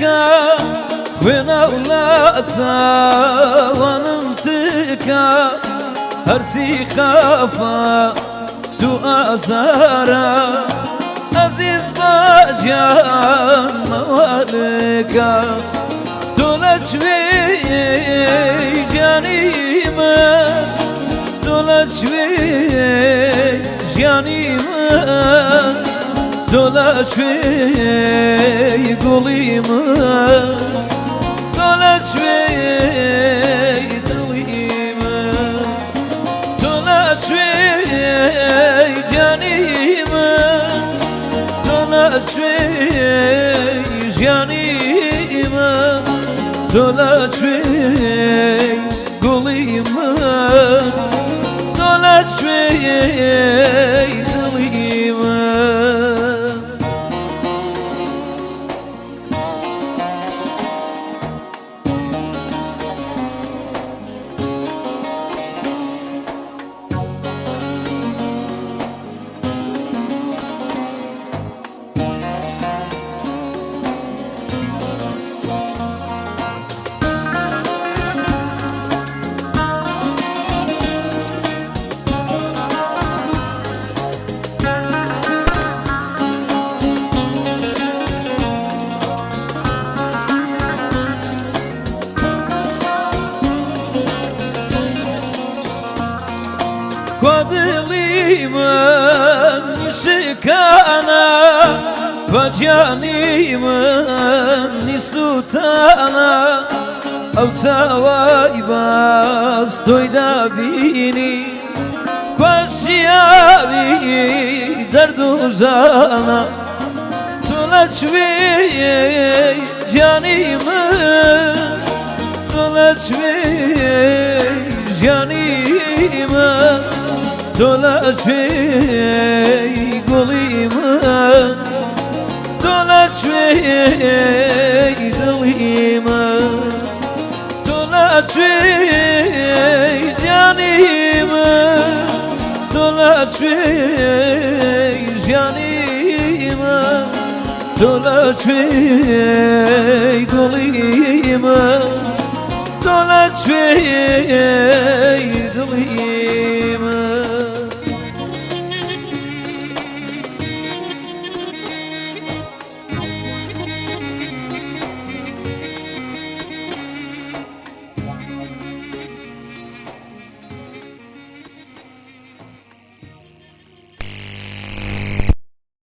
ka Vena ulaca vanëm të ka Harci kafa tu azara Aziz bajan malika Dola çvey canime Dola çvey canime Dola çvey gulime Dola çvey gulime Dola çvey canime Dola çvey canime Dola çvey gulime Dola çvey gulime Kwadilimen shikana Vajanimen nisutana Au cawaj bas toj da vini Kwashiavi darduzana Dola çvej canimen Dola çvej canimen Dola çvey gulime Dola çvey gulime Dola çvey canime Dola çvey canime Dola çvey gulime Dola çvey gulime